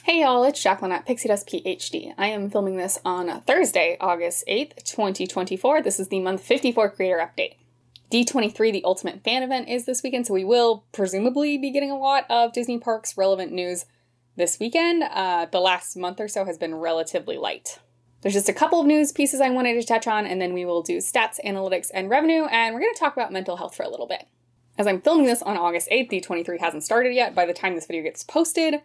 Hey y'all, it's Jacqueline at Pixie Dust PhD. I am filming this on Thursday, August 8th, 2024. This is the month 54 creator update. D23, the Ultimate Fan event, is this weekend, so we will presumably be getting a lot of Disney Parks relevant news this weekend. The last month or so has been relatively light. There's just a couple of news pieces I wanted to touch on, and then we will do stats, analytics, and revenue, and we're going to talk about mental health for a little bit. As I'm filming this on August 8th, D23 hasn't started yet. By the time this video gets posted,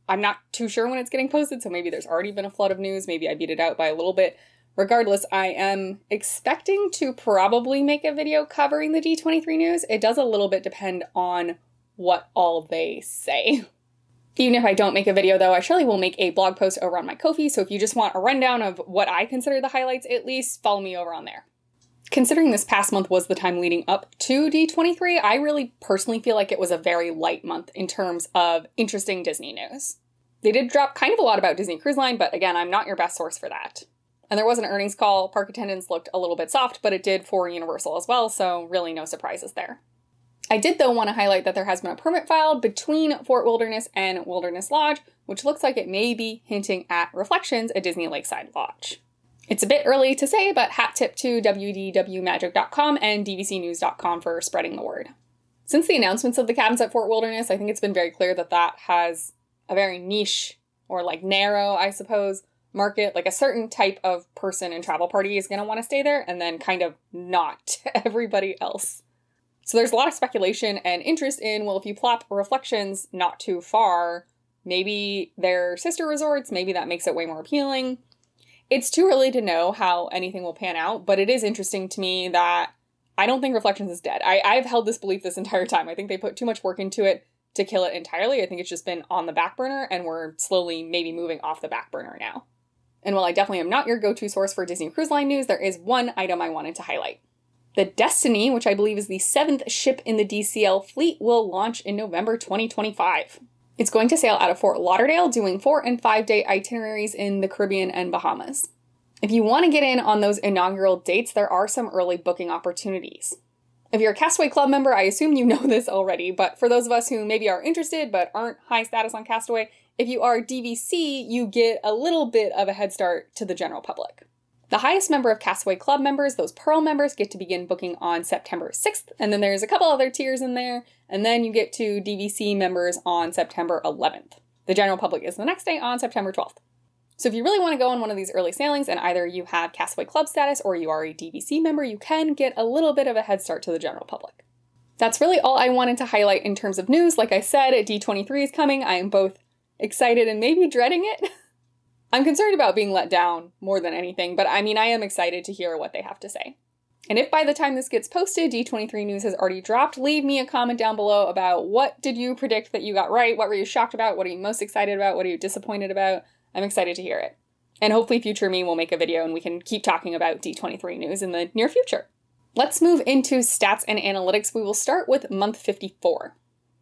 I'm not too sure when it's getting posted, so maybe there's already been a flood of news. Maybe I beat it out by a little bit. Regardless, I am expecting to probably make a video covering the D23 news. It does a little bit depend on what all they say. Even if I don't make a video, though, I surely will make a blog post over on my Ko-fi, so if you just want a rundown of what I consider the highlights, at least follow me over on there. Considering this past month was the time leading up to D23, I really personally feel like it was a very light month in terms of interesting Disney news. They did drop kind of a lot about Disney Cruise Line, but again, I'm not your best source for that. And there was an earnings call. Park attendance looked a little bit soft, but it did for Universal as well, so really no surprises there. I did, though, want to highlight that there has been a permit filed between Fort Wilderness and Wilderness Lodge, which looks like it may be hinting at Reflections at Disney Lakeside Lodge. It's a bit early to say, but hat tip to wdwmagic.com and dvcnews.com for spreading the word. Since the announcements of the cabins at Fort Wilderness, I think it's been very clear that that has a very niche, or narrow, I suppose, market. Like a certain type of person in travel party is going to want to stay there, and then kind of not everybody else. So there's a lot of speculation and interest in, well, if you plop Reflections not too far, maybe they're sister resorts, maybe that makes it way more appealing. It's too early to know how anything will pan out, but it is interesting to me that I don't think Reflections is dead. I've held this belief this entire time. I think they put too much work into it to kill it entirely. I think it's just been on the back burner, and we're slowly maybe moving off the back burner now. And while I definitely am not your go-to source for Disney Cruise Line news, there is one item I wanted to highlight. The Destiny, which I believe is the 7th ship in the DCL fleet, will launch in November 2025. It's going to sail out of Fort Lauderdale, doing 4- and 5-day itineraries in the Caribbean and Bahamas. If you want to get in on those inaugural dates, there are some early booking opportunities. If you're a Castaway Club member, I assume you know this already, but for those of us who maybe are interested but aren't high status on Castaway, if you are DVC, you get a little bit of a head start to the general public. The highest member of Castaway Club members, those Pearl members, get to begin booking on September 6th, and then there's a couple other tiers in there, and then you get to DVC members on September 11th. The general public is the next day on September 12th. So if you really want to go on one of these early sailings, and either you have Castaway Club status or you are a DVC member, you can get a little bit of a head start to the general public. That's really all I wanted to highlight in terms of news. Like I said, D23 is coming. I am both excited and maybe dreading it. I'm concerned about being let down more than anything, but I am excited to hear what they have to say. And if by the time this gets posted, D23 news has already dropped, leave me a comment down below about what did you predict that you got right, what were you shocked about, what are you most excited about, what are you disappointed about. I'm excited to hear it. And hopefully future me will make a video and we can keep talking about D23 news in the near future. Let's move into stats and analytics. We will start with month 54.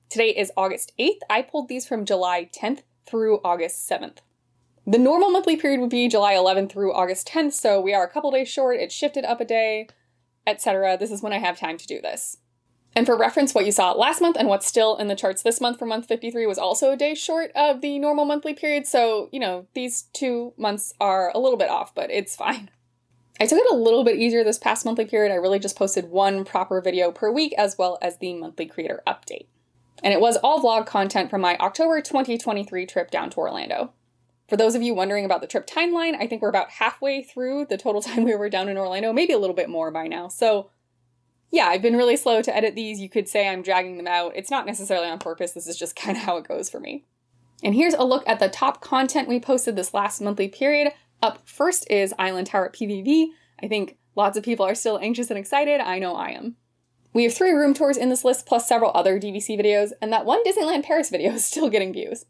Today is August 8th. I pulled these from July 10th through August 7th. The normal monthly period would be July 11th through August 10th, so we are a couple days short. It shifted up a day, etc. This is when I have time to do this. And for reference, what you saw last month and what's still in the charts this month for month 53 was also a day short of the normal monthly period, so, these 2 months are a little bit off, but it's fine. I took it a little bit easier this past monthly period. I really just posted one proper video per week, as well as the monthly creator update. And it was all vlog content from my October 2023 trip down to Orlando. For those of you wondering about the trip timeline, I think we're about halfway through the total time we were down in Orlando, maybe a little bit more by now. So yeah, I've been really slow to edit these. You could say I'm dragging them out. It's not necessarily on purpose. This is just kind of how it goes for me. And here's a look at the top content we posted this last monthly period. Up first is Island Tower at PVV. I think lots of people are still anxious and excited. I know I am. We have 3 room tours in this list, plus several other DVC videos, and that one Disneyland Paris video is still getting views.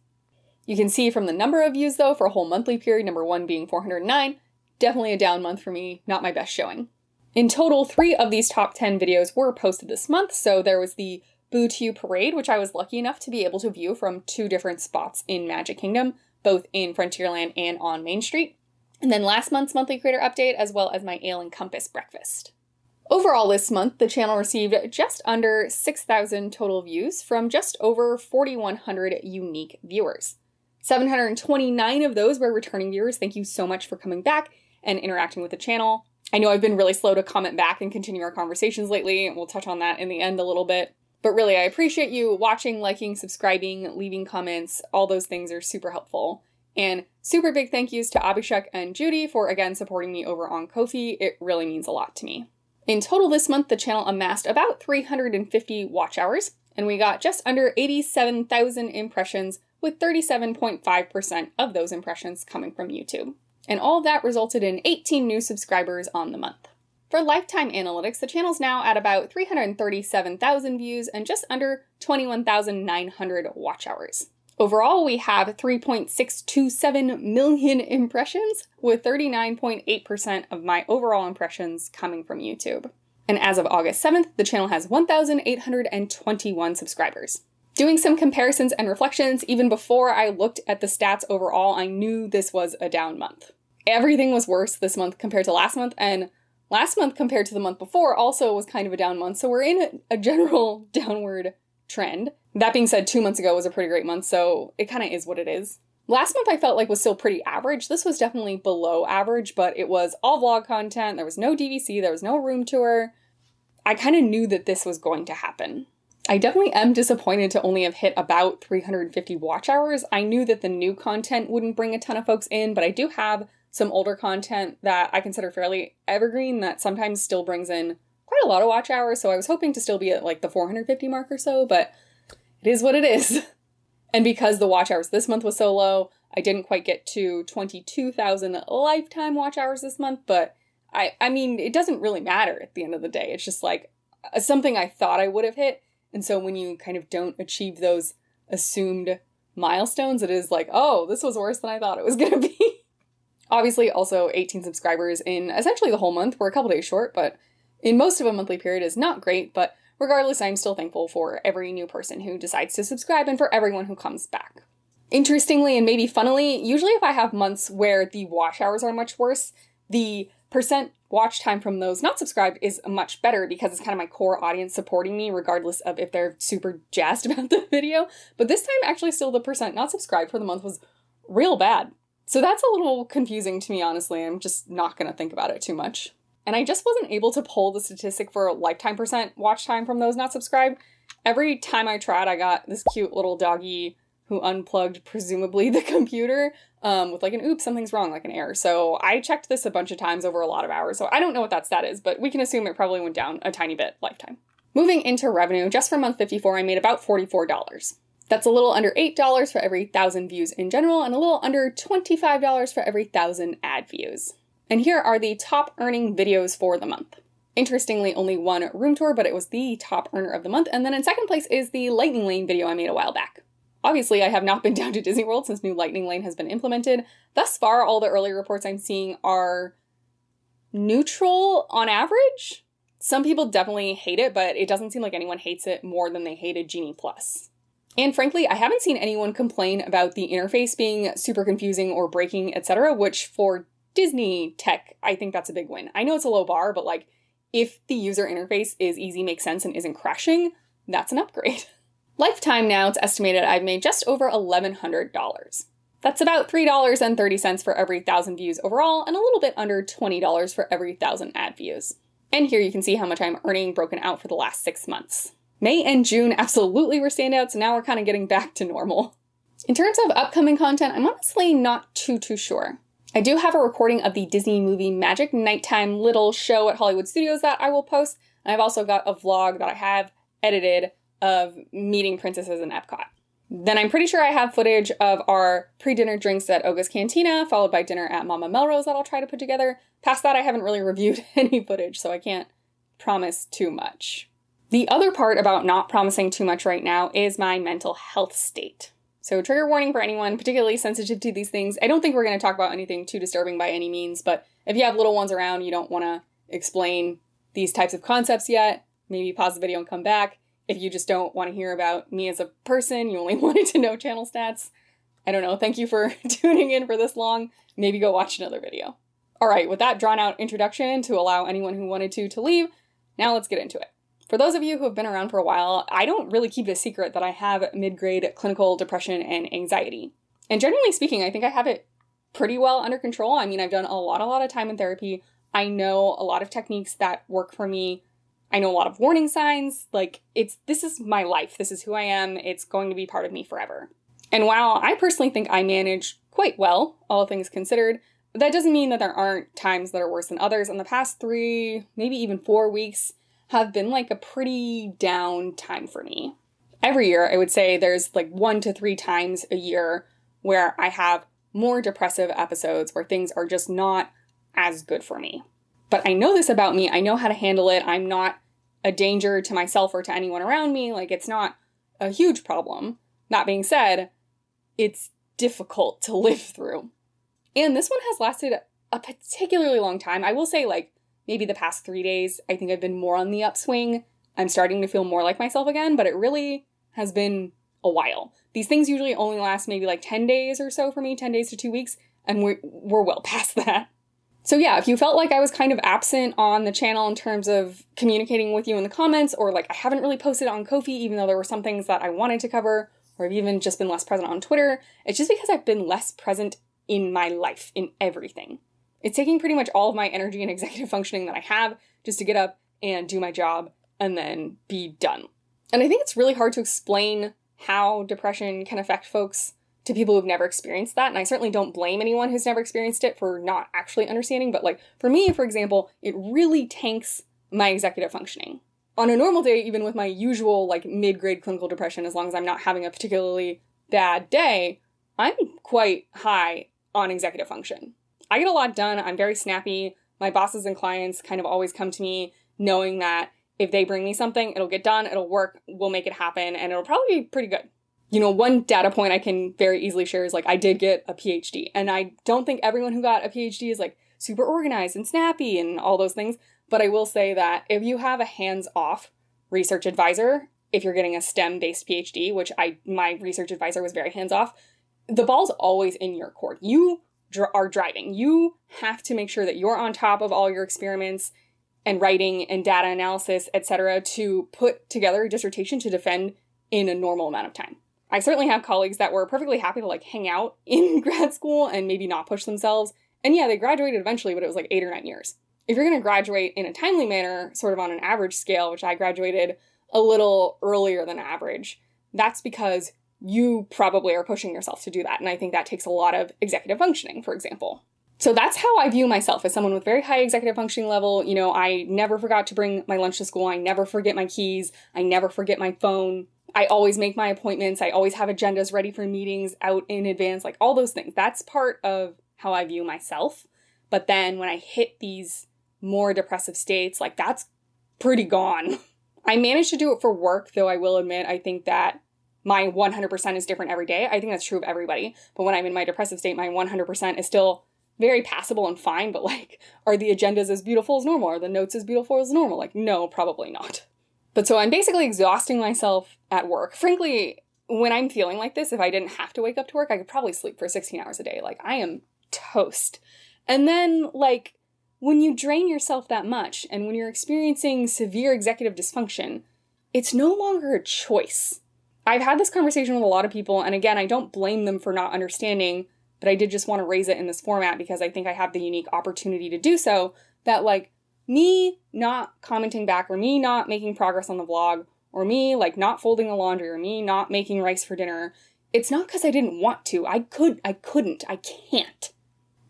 You can see from the number of views, though, for a whole monthly period, number 1 being 409, definitely a down month for me, not my best showing. In total, 3 of these top 10 videos were posted this month, so there was the Boo to You Parade, which I was lucky enough to be able to view from 2 different spots in Magic Kingdom, both in Frontierland and on Main Street. And then last month's monthly creator update, as well as my Ale and Compass breakfast. Overall this month, the channel received just under 6,000 total views from just over 4,100 unique viewers. 729 of those were returning viewers. Thank you so much for coming back and interacting with the channel. I know I've been really slow to comment back and continue our conversations lately, and we'll touch on that in the end a little bit. But really, I appreciate you watching, liking, subscribing, leaving comments. All those things are super helpful. And super big thank yous to Abhishek and Judy for, again, supporting me over on Ko-fi. It really means a lot to me. In total this month, the channel amassed about 350 watch hours, and we got just under 87,000 impressions, with 37.5% of those impressions coming from YouTube. And all of that resulted in 18 new subscribers on the month. For lifetime analytics, the channel's now at about 337,000 views and just under 21,900 watch hours. Overall, we have 3.627 million impressions, with 39.8% of my overall impressions coming from YouTube. And as of August 7th, the channel has 1,821 subscribers. Doing some comparisons and reflections, even before I looked at the stats overall, I knew this was a down month. Everything was worse this month compared to last month, and last month compared to the month before also was kind of a down month, so we're in a general downward trend. That being said, 2 months ago was a pretty great month, so it kind of is what it is. Last month I felt like was still pretty average. This was definitely below average, but it was all vlog content, there was no DVC, there was no room tour. I kind of knew that this was going to happen. I definitely am disappointed to only have hit about 350 watch hours. I knew that the new content wouldn't bring a ton of folks in, but I do have some older content that I consider fairly evergreen that sometimes still brings in quite a lot of watch hours, so I was hoping to still be at like the 450 mark or so, but it is what it is. And because the watch hours this month was so low, I didn't quite get to 22,000 lifetime watch hours this month, but I mean, it doesn't really matter at the end of the day. It's just like something I thought I would have hit. And so when you kind of don't achieve those assumed milestones, it is like, oh, this was worse than I thought it was going to be. Obviously, also 18 subscribers in essentially the whole month. We're a couple days short, but in most of a monthly period is not great. But regardless, I'm still thankful for every new person who decides to subscribe and for everyone who comes back. Interestingly, and maybe funnily, usually if I have months where the watch hours are much worse, the percent watch time from those not subscribed is much better because it's kind of my core audience supporting me regardless of if they're super jazzed about the video. But this time actually still the percent not subscribed for the month was real bad. So that's a little confusing to me, honestly. I'm just not going to think about it too much. And I just wasn't able to pull the statistic for lifetime percent watch time from those not subscribed. Every time I tried, I got this cute little doggy who unplugged presumably the computer with like an oops, something's wrong, like an error. So I checked this a bunch of times over a lot of hours. So I don't know what that stat is, but we can assume it probably went down a tiny bit lifetime. Moving into revenue, just for month 54, I made about $44. That's a little under $8 for every 1,000 views in general, and a little under $25 for every 1,000 ad views. And here are the top earning videos for the month. Interestingly, only one room tour, but it was the top earner of the month. And then in second place is the Lightning Lane video I made a while back. Obviously, I have not been down to Disney World since new Lightning Lane has been implemented. Thus far, all the early reports I'm seeing are neutral on average. Some people definitely hate it, but it doesn't seem like anyone hates it more than they hated Genie Plus. And frankly, I haven't seen anyone complain about the interface being super confusing or breaking, etc., which for Disney tech, I think that's a big win. I know it's a low bar, but like, if the user interface is easy, makes sense, and isn't crashing, that's an upgrade. Lifetime now, it's estimated I've made just over $1,100. That's about $3.30 for every 1,000 views overall, and a little bit under $20 for every 1,000 ad views. And here you can see how much I'm earning broken out for the last 6 months. May and June absolutely were standouts, so now we're kind of getting back to normal. In terms of upcoming content, I'm honestly not too sure. I do have a recording of the Disney movie Magic nighttime little show at Hollywood Studios that I will post, and I've also got a vlog that I have edited of meeting princesses in Epcot. Then I'm pretty sure I have footage of our pre-dinner drinks at Oga's Cantina, followed by dinner at Mama Melrose that I'll try to put together. Past that, I haven't really reviewed any footage, so I can't promise too much. The other part about not promising too much right now is my mental health state. So trigger warning for anyone particularly sensitive to these things. I don't think we're going to talk about anything too disturbing by any means, but if you have little ones around, you don't want to explain these types of concepts yet, maybe pause the video and come back. If you just don't want to hear about me as a person, you only wanted to know channel stats, I don't know, thank you for tuning in for this long. Maybe go watch another video. All right, with that drawn out introduction to allow anyone who wanted to leave, now let's get into it. For those of you who have been around for a while, I don't really keep it a secret that I have mid-grade clinical depression and anxiety. And generally speaking, I think I have it pretty well under control. I mean, I've done a lot of time in therapy. I know a lot of techniques that work for me. I know a lot of warning signs. Like, this is my life. This is who I am. It's going to be part of me forever. And while I personally think I manage quite well, all things considered, that doesn't mean that there aren't times that are worse than others. And the past 3, maybe even 4 weeks have been like a pretty down time for me. Every year, I would say there's like 1 to 3 times a year where I have more depressive episodes where things are just not as good for me. But I know this about me. I know how to handle it. I'm not a danger to myself or to anyone around me. Like, it's not a huge problem. That being said, it's difficult to live through. And this one has lasted a particularly long time. I will say, like, maybe the past 3 days, I think I've been more on the upswing. I'm starting to feel more like myself again, but it really has been a while. These things usually only last maybe like 10 days or so for me, 10 days to 2 weeks, and we're well past that. So yeah, if you felt like I was kind of absent on the channel in terms of communicating with you in the comments, or like I haven't really posted on Ko-fi, even though there were some things that I wanted to cover, or I've even just been less present on Twitter, it's just because I've been less present in my life, in everything. It's taking pretty much all of my energy and executive functioning that I have just to get up and do my job and then be done. And I think it's really hard to explain how depression can affect folks to people who've never experienced that. And I certainly don't blame anyone who's never experienced it for not actually understanding. But like for me, for example, it really tanks my executive functioning. On a normal day, even with my usual like mid-grade clinical depression, as long as I'm not having a particularly bad day, I'm quite high on executive function. I get a lot done. I'm very snappy. My bosses and clients kind of always come to me knowing that if they bring me something, it'll get done, it'll work, we'll make it happen, and it'll probably be pretty good. You know, one data point I can very easily share is like I did get a PhD, and I don't think everyone who got a PhD is like super organized and snappy and all those things, but I will say that if you have a hands-off research advisor, if you're getting a STEM-based PhD, which my research advisor was very hands-off, the ball's always in your court. You are driving. You have to make sure that you're on top of all your experiments and writing and data analysis, etc., to put together a dissertation to defend in a normal amount of time. I certainly have colleagues that were perfectly happy to like hang out in grad school and maybe not push themselves. And yeah, they graduated eventually, but it was like 8 or 9 years. If you're going to graduate in a timely manner, sort of on an average scale, which I graduated a little earlier than average, that's because you probably are pushing yourself to do that. And I think that takes a lot of executive functioning, for example. So that's how I view myself, as someone with very high executive functioning level. You know, I never forgot to bring my lunch to school. I never forget my keys. I never forget my phone. I always make my appointments. I always have agendas ready for meetings out in advance, like all those things. That's part of how I view myself. But then when I hit these more depressive states, like that's pretty gone. I managed to do it for work, though I will admit, I think that my 100% is different every day. I think that's true of everybody. But when I'm in my depressive state, my 100% is still very passable and fine, but like, are the agendas as beautiful as normal? Are the notes as beautiful as normal? Like, no, probably not. But so I'm basically exhausting myself at work. Frankly, when I'm feeling like this, if I didn't have to wake up to work, I could probably sleep for 16 hours a day. Like, I am toast. And then, like, when you drain yourself that much, and when you're experiencing severe executive dysfunction, it's no longer a choice. I've had this conversation with a lot of people, and again, I don't blame them for not understanding, but I did just want to raise it in this format because I think I have the unique opportunity to do so, that like me not commenting back, or me not making progress on the vlog, or me like not folding the laundry, or me not making rice for dinner, it's not because I didn't want to. I can't.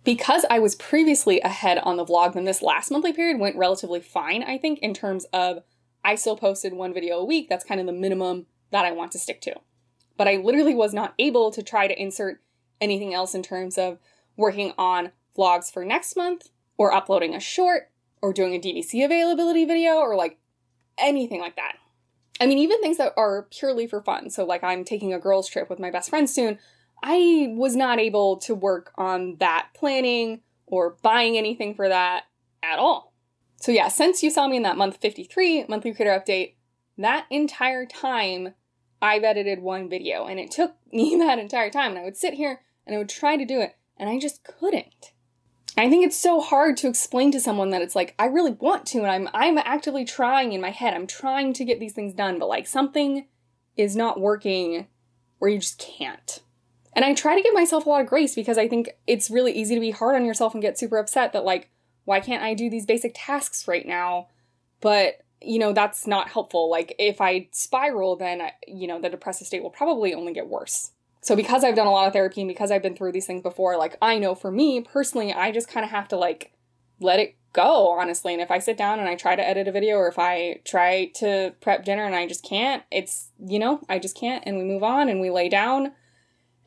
Because I was previously ahead on the vlog, then this last monthly period went relatively fine, I think, in terms of I still posted 1 video a week. That's kind of the minimum that I want to stick to. But I literally was not able to try to insert anything else in terms of working on vlogs for next month, or uploading a short, or doing a DVC availability video, or like anything like that. I mean, even things that are purely for fun. So like I'm taking a girls trip with my best friend soon. I was not able to work on that planning or buying anything for that at all. So yeah, since you saw me in that month 53 monthly creator update, that entire time I've edited 1 video, and it took me that entire time, and I would sit here and I would try to do it, and I just couldn't. I think it's so hard to explain to someone that it's like, I really want to, and I'm actively trying in my head. I'm trying to get these things done, but like something is not working where you just can't. And I try to give myself a lot of grace because I think it's really easy to be hard on yourself and get super upset that like, why can't I do these basic tasks right now? But, that's not helpful. Like if I spiral, then, the depressive state will probably only get worse. So because I've done a lot of therapy and because I've been through these things before, like I know for me personally, I just kind of have to like let it go, honestly. And if I sit down and I try to edit a video or if I try to prep dinner and I just can't, it's, I just can't. And we move on and we lay down.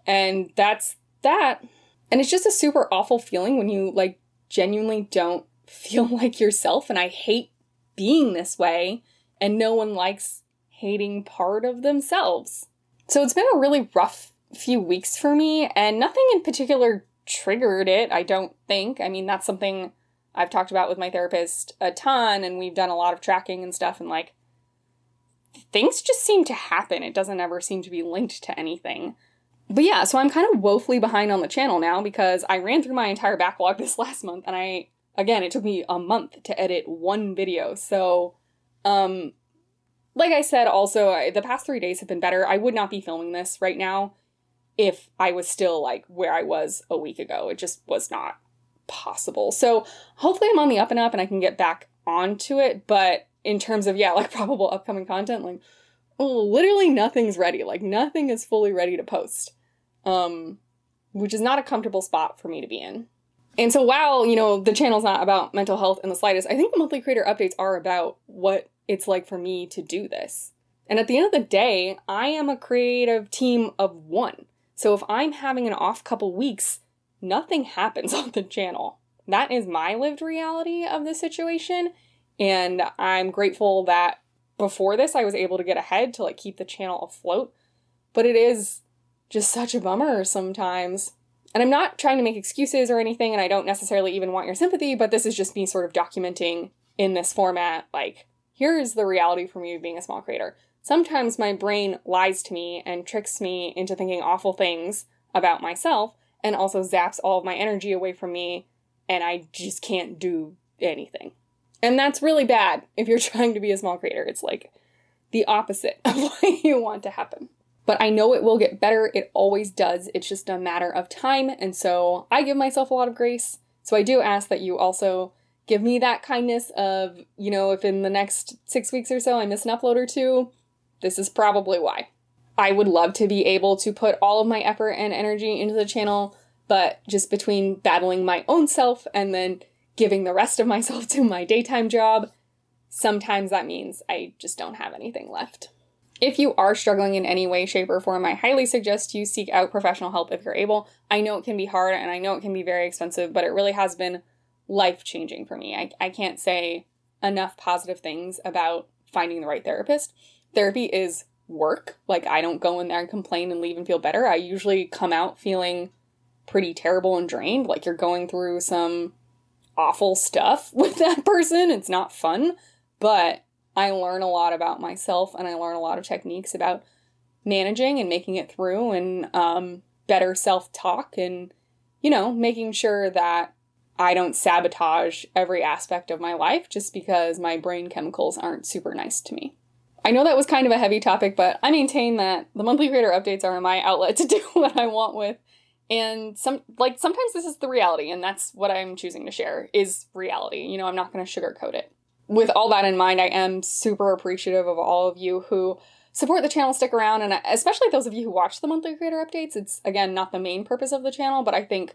And that's that. And it's just a super awful feeling when you like genuinely don't feel like yourself. And I hate being this way. And no one likes hating part of themselves. So it's been a really rough few weeks for me. And nothing in particular triggered it, I don't think. I mean, that's something I've talked about with my therapist a ton. And we've done a lot of tracking and stuff. And like, things just seem to happen. It doesn't ever seem to be linked to anything. But yeah, so I'm kind of woefully behind on the channel now because I ran through my entire backlog this last month and it took me a month to edit one video. So, like I said, also, the past 3 days have been better. I would not be filming this right now if I was still like where I was a week ago. It just was not possible. So hopefully I'm on the up and up and I can get back onto it. But in terms of, like probable upcoming content, like, literally nothing's ready. Like nothing is fully ready to post. Which is not a comfortable spot for me to be in. And so while, the channel's not about mental health in the slightest, I think the monthly creator updates are about what it's like for me to do this. And at the end of the day, I am a creative team of one. So if I'm having an off couple weeks, nothing happens on the channel. That is my lived reality of the situation. And I'm grateful that before this, I was able to get ahead to like keep the channel afloat. But it is just such a bummer sometimes. And I'm not trying to make excuses or anything, and I don't necessarily even want your sympathy, but this is just me sort of documenting in this format, like, here's the reality for me of being a small creator. Sometimes my brain lies to me and tricks me into thinking awful things about myself, and also zaps all of my energy away from me, and I just can't do anything. And that's really bad if you're trying to be a small creator. It's like the opposite of what you want to happen. But I know it will get better. It always does. It's just a matter of time. And so I give myself a lot of grace. So I do ask that you also give me that kindness of, if in the next 6 weeks or so I miss an upload or two, this is probably why. I would love to be able to put all of my effort and energy into the channel, but just between battling my own self and then giving the rest of myself to my daytime job, sometimes that means I just don't have anything left. If you are struggling in any way, shape, or form, I highly suggest you seek out professional help if you're able. I know it can be hard and I know it can be very expensive, but it really has been life-changing for me. I can't say enough positive things about finding the right therapist. Therapy is work. Like, I don't go in there and complain and leave and feel better. I usually come out feeling pretty terrible and drained. Like, you're going through some awful stuff with that person. It's not fun, but I learn a lot about myself and I learn a lot of techniques about managing and making it through and better self-talk and, making sure that I don't sabotage every aspect of my life just because my brain chemicals aren't super nice to me. I know that was kind of a heavy topic, but I maintain that the monthly creator updates are my outlet to do what I want with. And sometimes this is the reality, and that's what I'm choosing to share is reality. I'm not going to sugarcoat it. With all that in mind, I am super appreciative of all of you who support the channel, stick around, and especially those of you who watch the monthly creator updates. It's, again, not the main purpose of the channel, but I think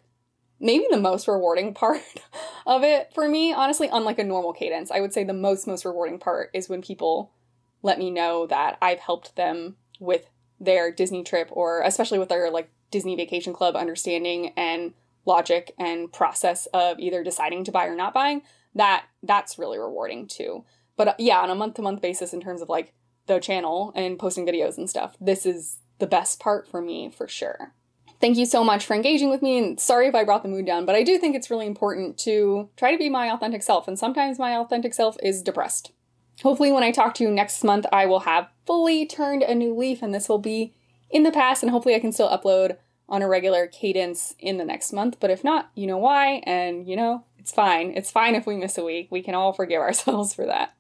maybe the most rewarding part of it for me, honestly, unlike a normal cadence. I would say the most rewarding part is when people let me know that I've helped them with their Disney trip, or especially with their Disney Vacation Club understanding and logic and process of either deciding to buy or not buying. That's really rewarding too. But on a month-to-month basis in terms of the channel and posting videos and stuff, this is the best part for me for sure. Thank you so much for engaging with me, and sorry if I brought the mood down, but I do think it's really important to try to be my authentic self, and sometimes my authentic self is depressed. Hopefully when I talk to you next month, I will have fully turned a new leaf and this will be in the past, and hopefully I can still upload on a regular cadence in the next month. But if not, you know why, and it's fine. It's fine if we miss a week. We can all forgive ourselves for that.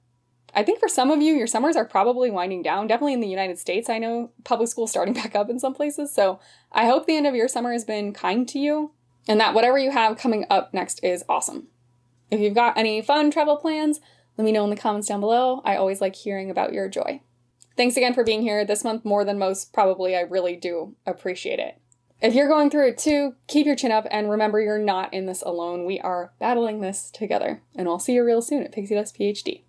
I think for some of you, your summers are probably winding down. Definitely in the United States, I know public school starting back up in some places. So I hope the end of your summer has been kind to you and that whatever you have coming up next is awesome. If you've got any fun travel plans, let me know in the comments down below. I always like hearing about your joy. Thanks again for being here this month more than most. Probably, I really do appreciate it. If you're going through it too, keep your chin up and remember you're not in this alone. We are battling this together. And I'll see you real soon at Pixie Dust PhD.